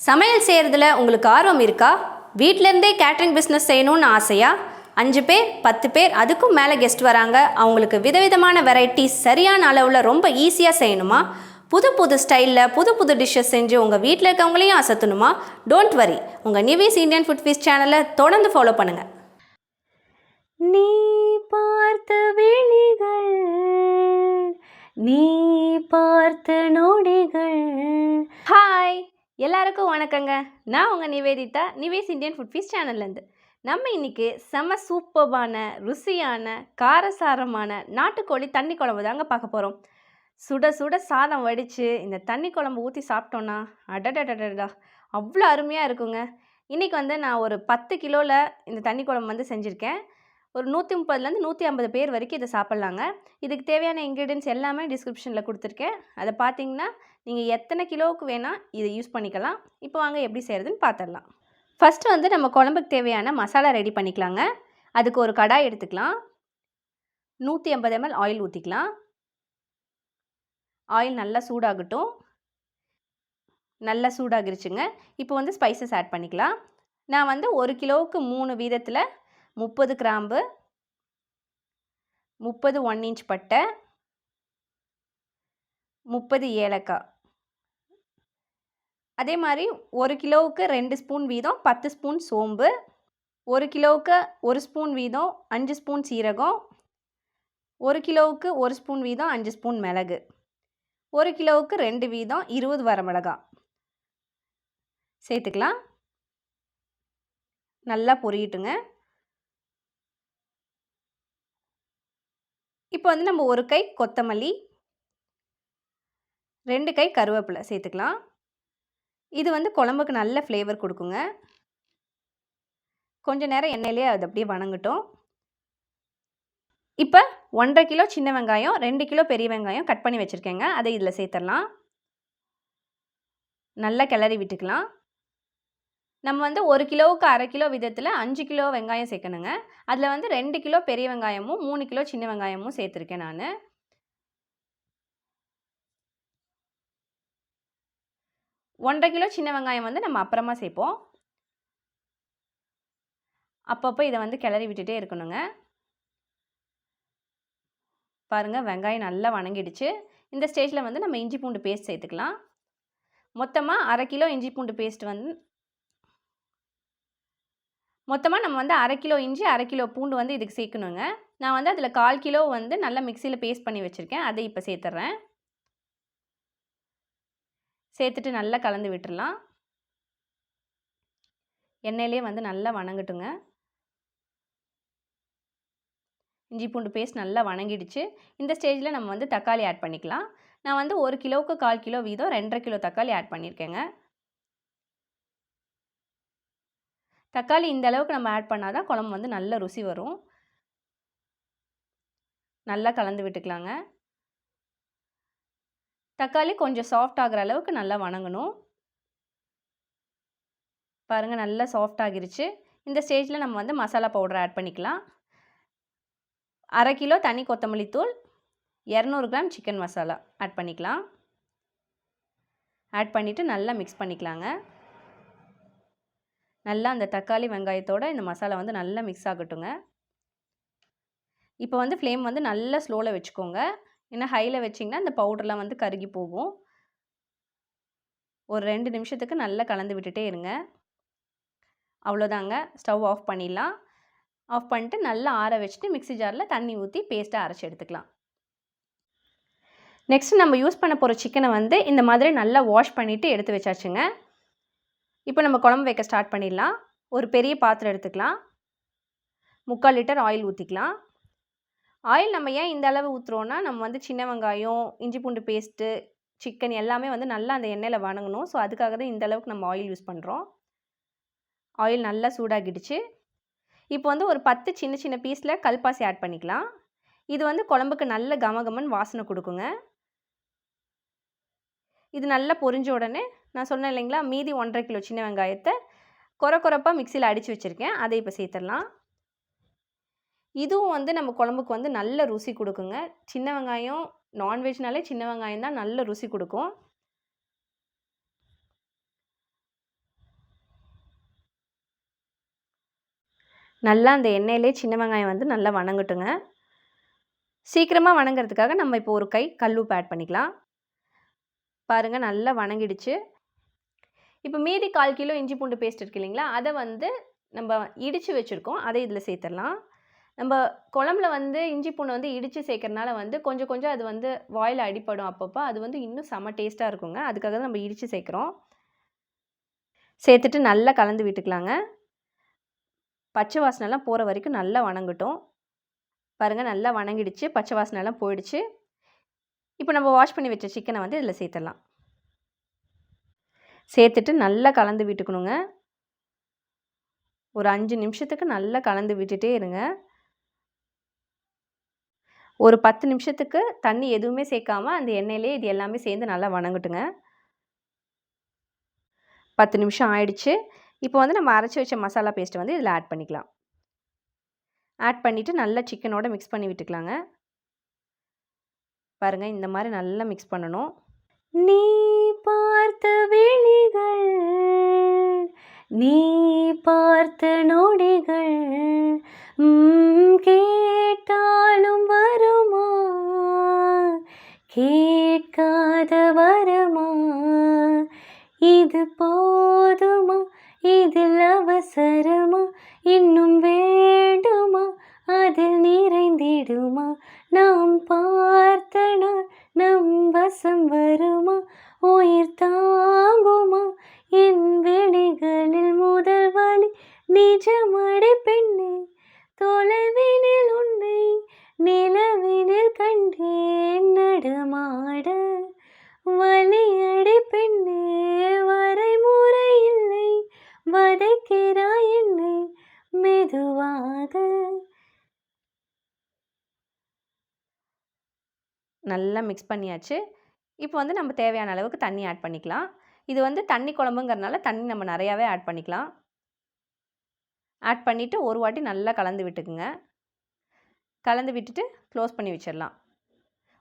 சமையல் செய்கிறதுல உங்களுக்கு ஆர்வம் இருக்கா? வீட்டிலேருந்தே கேட்ரிங் பிஸ்னஸ் செய்யணும்னு ஆசையா? 5 பேர் 10 பேர் அதுக்கும் மேலே கெஸ்ட் வராங்க, அவங்களுக்கு விதவிதமான வெரைட்டிஸ் சரியான அளவில் ரொம்ப ஈஸியாக செய்யணுமா? புது புது ஸ்டைலில் புது புது டிஷ்ஷஸ் செஞ்சு உங்கள் வீட்டில் இருக்கவங்களையும் அசத்தணுமா? டோன்ட் வரி, உங்கள் நிவேஸ் இந்தியன் ஃபுட் ஃபீஸ்ட் சேனலை தொடர்ந்து ஃபாலோ பண்ணுங்கள். நீ பார்த்த விழிகள், நீ பார்த்த நொடிகள். ஹாய், எல்லாருக்கும் வணக்கங்க. நான் உங்கள் Nivedhitha, Nives Indian food feast சேனல்லேருந்து. நம்ம இன்றைக்கி செம்ம சூப்பர்பான ருசியான காரசாரமான நாட்டுக்கோழி தண்ணி குழம்பு தாங்க பார்க்க போகிறோம். சுட சுட சாதம் வடித்து இந்த தண்ணி குழம்பு ஊற்றி சாப்பிட்டோன்னா அடடடடா அவ்வளோ அருமையாக இருக்குங்க. இன்றைக்கி நான் ஒரு 10 கிலோவில் இந்த தண்ணி குழம்பு செஞ்சுருக்கேன். ஒரு 130லேருந்து 150 பேர் வரைக்கும் இதை சாப்பிட்லாங்க. இதுக்கு தேவையான இன்க்ரீடியன்ட்ஸ் எல்லாமே டிஸ்கிரிப்ஷனில் கொடுத்துருக்கேன். அதை பார்த்தீங்கன்னா நீங்கள் எத்தனை கிலோவுக்கு வேணால் இதை யூஸ் பண்ணிக்கலாம். இப்போ வாங்க எப்படி செய்கிறதுன்னு பார்த்துடலாம். ஃபஸ்ட்டு நம்ம குழம்புக்கு தேவையான மசாலா ரெடி பண்ணிக்கலாங்க. அதுக்கு ஒரு கடாய் எடுத்துக்கலாம். 150 ml ஆயில் ஊற்றிக்கலாம். ஆயில் நல்லா சூடாகட்டும். நல்லா சூடாகிருச்சுங்க. இப்போ ஸ்பைசஸ் ஆட் பண்ணிக்கலாம். நான் 1 கிலோவுக்கு 3 வீதத்தில் 30 கிராம்பு, 30 1 இன்ச் பட்டை, 30 ஏலக்காய், அதே மாதிரி 1 கிலோவுக்கு 2 ஸ்பூன் வீதம் 10 ஸ்பூன் சோம்பு, 1 கிலோவுக்கு 1 ஸ்பூன் வீதம் 5 ஸ்பூன் சீரகம், 1 கிலோவுக்கு 1 ஸ்பூன் வீதம் 5 ஸ்பூன் மிளகு, 1 கிலோவுக்கு 2 வீதம் 20 வரமிளகாய் சேர்த்துக்கலாம். நல்லா பொரியட்டுங்க. இப்போ நம்ம 1 கை கொத்தமல்லி, 2 கை கருவேப்பிலை சேர்த்துக்கலாம். இது குழம்புக்கு நல்ல ஃப்ளேவர் கொடுக்குங்க. கொஞ்சம் நேரம் எண்ணெயிலே அது அப்படியே வணங்கட்டும். இப்போ 1.5 கிலோ சின்ன வெங்காயம், 2 கிலோ பெரிய வெங்காயம் கட் பண்ணி வச்சுருக்கேங்க. அதை இதில் சேர்த்துடலாம். நல்லா கிளறி விட்டுக்கலாம். நம்ம 1 கிலோவுக்கு 1/2 கிலோ விதத்தில் 5 கிலோ வெங்காயம் சேர்க்கணுங்க. அதில் 2 கிலோ பெரிய வெங்காயமும் 3 கிலோ சின்ன வெங்காயமும் சேர்த்துருக்கேன் நான். 1.5 கிலோ சின்ன வெங்காயம் நம்ம அப்புறமா சேர்ப்போம். அப்பப்போ இதை கிளறி விட்டுட்டே இருக்கணுங்க. பாருங்கள், வெங்காயம் நல்லா வணங்கிடுச்சு. இந்த ஸ்டேஜில் நம்ம இஞ்சி பூண்டு பேஸ்ட் சேர்த்துக்கலாம். மொத்தமாக 1/2 கிலோ இஞ்சி பூண்டு பேஸ்ட் மொத்தமாக நம்ம 1/2 கிலோ இஞ்சி 1/2 கிலோ பூண்டு இதுக்கு சேர்க்கணுங்க. நான் அதில் 1/4 கிலோ நல்லா மிக்சியில் பேஸ்ட் பண்ணி வச்சுருக்கேன். அதை இப்போ சேர்த்துட்றேன். சேர்த்துட்டு நல்லா கலந்து விட்டுடலாம். எண்ணெயிலே நல்லா வணங்கட்டுங்க. இஞ்சி பூண்டு பேஸ்ட் நல்லா வணங்கிடுச்சு. இந்த ஸ்டேஜில் நம்ம தக்காளி ஆட் பண்ணிக்கலாம். நான் 1 கிலோவுக்கு 1/4 கிலோ வீதம் 2.5 கிலோ தக்காளி ஆட் பண்ணியிருக்கேங்க. தக்காளி இந்த அளவுக்கு நம்ம ஆட் பண்ணால் தான் குழம்பு நல்ல ருசி வரும். நல்லா கலந்து விட்டுக்கலாங்க. தக்காளி கொஞ்சம் சாஃப்ட் ஆகிற அளவுக்கு நல்லா வணங்கணும். பாருங்கள், நல்லா சாஃப்ட் ஆகிருச்சு. இந்த ஸ்டேஜில் நம்ம மசாலா பவுடர் ஆட் பண்ணிக்கலாம். 1/2 கிலோ தனி கொத்தமல்லி தூள், 200 கிராம் சிக்கன் மசாலா ஆட் பண்ணிக்கலாம். ஆட் பண்ணிவிட்டு நல்லா மிக்ஸ் பண்ணிக்கலாங்க. நல்லா அந்த தக்காளி வெங்காயத்தோடு இந்த மசாலா நல்லா மிக்ஸ் ஆகட்டுங்க. இப்போ ஃப்ளேம் நல்லா ஸ்லோவில் வச்சுக்கோங்க. ஏன்னா ஹையில் வச்சிங்கன்னா இந்த பவுடர்லாம் கருகி போகும். ஒரு 2 நிமிஷத்துக்கு நல்லா கலந்து விட்டுட்டே இருங்க. அவ்வளோதாங்க, ஸ்டவ் ஆஃப் பண்ணிடலாம். ஆஃப் பண்ணிட்டு நல்லா ஆற வச்சுட்டு மிக்ஸி ஜாரில் தண்ணி ஊற்றி பேஸ்ட்டாக அரைச்சி எடுத்துக்கலாம். நெக்ஸ்ட் நம்ம யூஸ் பண்ண போகிற சிக்கனை இந்த மாதிரி நல்லா வாஷ் பண்ணிவிட்டு எடுத்து வச்சாச்சுங்க. இப்போ நம்ம குழம்பு வைக்க ஸ்டார்ட் பண்ணிடலாம். ஒரு பெரிய பாத்திரம் எடுத்துக்கலாம். 3/4 லிட்டர் ஆயில் ஊற்றிக்கலாம். ஆயில் நம்ம ஏன் இந்த அளவு ஊற்றுறோன்னா, நம்ம சின்ன வெங்காயம், இஞ்சி பூண்டு பேஸ்ட்டு, சிக்கன் எல்லாமே நல்லா அந்த எண்ணெயில் வணங்கணும். ஸோ அதுக்காக தான் இந்த அளவுக்கு நம்ம ஆயில் யூஸ் பண்ணுறோம். ஆயில் நல்லா சூடாகிடுச்சு. இப்போ ஒரு 10 சின்ன சின்ன பீஸில் கல்பாசி ஆட் பண்ணிக்கலாம். இது குழம்புக்கு நல்ல கமகமன்னு வாசனை கொடுக்குங்க. இது நல்லா பொரிஞ்ச உடனே நான் சொன்னேன் இல்லைங்களா, மீதி 1.5 கிலோ சின்ன வெங்காயத்தை கொரப்பாக மிக்சியில் அடித்து வச்சுருக்கேன். அதை இப்போ சேர்த்துடலாம். இதுவும் நம்ம குழம்புக்கு நல்ல ருசி கொடுக்குங்க. சின்ன வெங்காயம், நான்வெஜ்னாலே சின்ன வெங்காயம் தான் நல்ல ருசி கொடுக்கும். நல்லா அந்த எண்ணெயிலே சின்ன வெங்காயம் வந்து நல்லா வணங்கட்டுங்க. சீக்கிரமாக வணங்குறதுக்காக நம்ம இப்போ ஒரு கை கல்லுப்பு ஆட் பண்ணிக்கலாம். பாருங்கள் நல்லா வணங்கிடுச்சு. இப்போ மீதி 1/4 கிலோ இஞ்சி பூண்டு பேஸ்ட் இருக்கு இல்லைங்களா, அதை வந்து நம்ம இடித்து வச்சுருக்கோம். அதை இதில் சேர்த்துடலாம். நம்ம குழம்புல வந்து இஞ்சி பூண்டை வந்து இடித்து சேர்க்கறனால வந்து கொஞ்சம் கொஞ்சம் அது வந்து வாயில் அடிப்படும் அப்பப்போ. அது வந்து இன்னும் செம்ம டேஸ்ட்டாக இருக்குங்க. அதுக்காக தான் நம்ம இடித்து சேர்க்குறோம். சேர்த்துட்டு நல்லா கலந்து விட்டுக்கலாங்க. பச்சை வாசனைலாம் போகிற வரைக்கும் நல்லா வணங்கட்டும். பாருங்கள் நல்லா வணங்கிடுச்சு, பச்சை வாசனைலாம் போயிடுச்சு. இப்போ நம்ம வாஷ் பண்ணி வச்ச சிக்கனை வந்து இதில் சேர்த்துடலாம். சேர்த்துட்டு நல்லா கலந்து விட்டுக்கணுங்க. ஒரு 5 நிமிஷத்துக்கு நல்லா கலந்து விட்டுட்டே இருங்க. ஒரு 10 நிமிஷத்துக்கு தண்ணி எதுவுமே சேர்க்காம அந்த எண்ணெயிலே இது எல்லாமே சேர்ந்து நல்லா வணங்கட்டுங்க. 10 நிமிஷம் ஆயிடுச்சு. இப்போ வந்து நம்ம அரைச்சி வச்ச மசாலா பேஸ்ட்டை வந்து இதில் ஆட் பண்ணிக்கலாம். ஆட் பண்ணிவிட்டு நல்லா சிக்கனோட மிக்ஸ் பண்ணி விட்டுக்கலாங்க. பாருங்கள் இந்த மாதிரி நல்லா மிக்ஸ் பண்ணணும். நீ பார்த்த விழிகள், நீ பார்த்த நொடிகள் கேட்டாலும் வருமா, கேட்காத வருமா, இது போதுமா, இதில் அவசரமா, இன்னும் வேண்டுமா, அதில் நிறைந்திடுமா, நாம் பார்த்த நாள் நம் வசம் வருமா, உயிர் தாங்குமா, என் விழிகளில் முதல் வலி நிஜமடி பெண்ணே, தொலைவினில் உன்னை நிலவினில் கண்டேன் நடமாட, வலியடி பெண்ணே வரைமுறை இல்லை, வதைக்கிறாய் என்னை மெதுவாக. நல்லா மிக்ஸ் பண்ணியாச்சு. இப்போ வந்து நம்ம தேவையான அளவுக்கு தண்ணி ஆட் பண்ணிக்கலாம். இது வந்து தண்ணி குழம்புங்கிறதுனால தண்ணி நம்ம நிறையாவே ஆட் பண்ணிக்கலாம். ஆட் பண்ணிவிட்டு ஒரு வாட்டி நல்லா கலந்து விட்டுக்குங்க. கலந்து விட்டுட்டு க்ளோஸ் பண்ணி வச்சிடலாம்.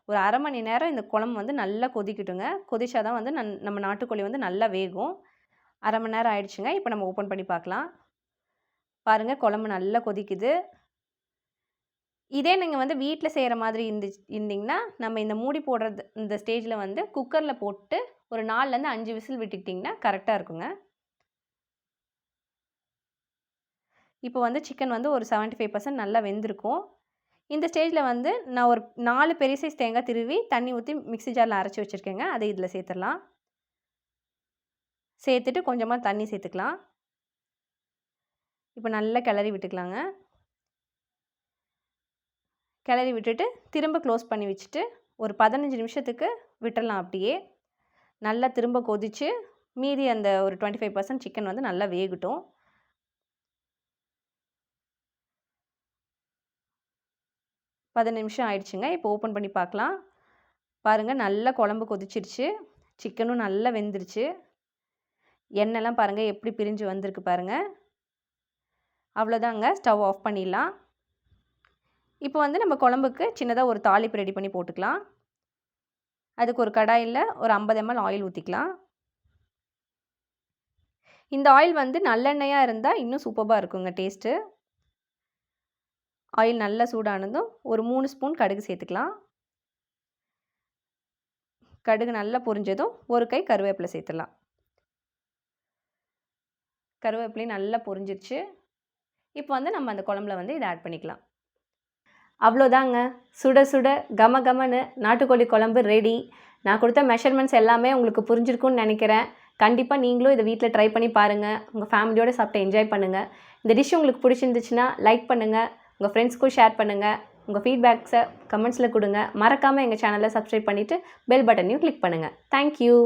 ஒரு அரை மணி நேரம் இந்த குழம்பு வந்து நல்லா கொதிக்கட்டுங்க. கொதிச்சா தான் வந்து நம்ம நாட்டுக்கோழி வந்து நல்லா வேகும். அரை மணி நேரம் ஆயிடுச்சுங்க. இப்போ நம்ம ஓப்பன் பண்ணி பார்க்கலாம். பாருங்கள் குழம்பு நல்லா கொதிக்குது. இதே நீங்கள் வந்து வீட்டில் செய்கிற மாதிரி இருந்தீங்கன்னா நம்ம இந்த மூடி போடுறது இந்த ஸ்டேஜில் வந்து குக்கரில் போட்டு ஒரு 4லேருந்து 5 விசில் விட்டுக்கிட்டிங்கன்னா கரெக்டாக இருக்குங்க. இப்போ வந்து சிக்கன் வந்து ஒரு 75% நல்லா வெந்திருக்கும். இந்த ஸ்டேஜில் வந்து நான் ஒரு 4 பெரிய சைஸ் தேங்காய் திருவி தண்ணி ஊற்றி மிக்ஸி ஜாரில் அரைச்சி வச்சுருக்கேங்க. அதை இதில் சேர்த்துடலாம். சேர்த்துட்டு கொஞ்சமாக தண்ணி சேர்த்துக்கலாம். இப்போ நல்லா கிளறி விட்டுக்கலாங்க. கிளறி விட்டுட்டு திரும்ப க்ளோஸ் பண்ணி வச்சுட்டு ஒரு 15 நிமிஷத்துக்கு விட்டுடலாம். அப்படியே நல்லா திரும்ப கொதித்து மீதி அந்த ஒரு 25% சிக்கன் வந்து நல்லா வேகட்டும். பதினஞ்சு நிமிஷம் ஆயிடுச்சுங்க. இப்போ ஓப்பன் பண்ணி பார்க்கலாம். பாருங்கள் நல்லா குழம்பு கொதிச்சிருச்சு, சிக்கனும் நல்லா வெந்துருச்சு. எண்ணெய்லாம் பாருங்கள் எப்படி பிரிஞ்சு வந்திருக்கு பாருங்கள். அவ்வளோதாங்க, ஸ்டவ் ஆஃப் பண்ணிடலாம். இப்போ வந்து நம்ம குழம்புக்கு சின்னதாக ஒரு தாளிப்பு ரெடி பண்ணி போட்டுக்கலாம். அதுக்கு ஒரு கடாயில் ஒரு 50 ml ஆயில் ஊற்றிக்கலாம். இந்த ஆயில் வந்து நல்லெண்ணெயாக இருந்தால் இன்னும் சூப்பராக இருக்குங்க டேஸ்ட்டு. ஆயில் நல்லா சூடானதும் ஒரு 3 ஸ்பூன் கடுகு சேர்த்துக்கலாம். கடுகு நல்லா பொரிஞ்சதும் ஒரு கை கருவேப்பிலை சேர்த்துடலாம். கருவேப்பிலையும் நல்லா பொரிஞ்சிருச்சு. இப்போ வந்து நம்ம அந்த குழம்புல வந்து இதை ஆட் பண்ணிக்கலாம். அவ்வளோதாங்க, சுட சுட கம கமன்னு நாட்டுக்கோழி குழம்பு ரெடி. நான் கொடுத்த மெஷர்மெண்ட்ஸ் எல்லாமே உங்களுக்கு புரிஞ்சிருக்கும்னு நினைக்கிறேன். கண்டிப்பாக நீங்களும் இதை வீட்டில் ட்ரை பண்ணி பாருங்கள். உங்கள் ஃபேமிலியோடு சாப்பிட்டு என்ஜாய் பண்ணுங்கள். இந்த டிஷ் உங்களுக்கு பிடிச்சிருந்துச்சுன்னா லைக் பண்ணுங்கள், உங்கள் ஃப்ரெண்ட்ஸ்க்கும் ஷேர் பண்ணுங்கள். உங்கள் ஃபீட்பேக்ஸை கமெண்ட்ஸில் கொடுங்க. மறக்காமல் எங்கள் சேனலை சப்ஸ்கிரைப் பண்ணிவிட்டு பெல் பட்டனையும் கிளிக் பண்ணுங்கள். தேங்க்யூ.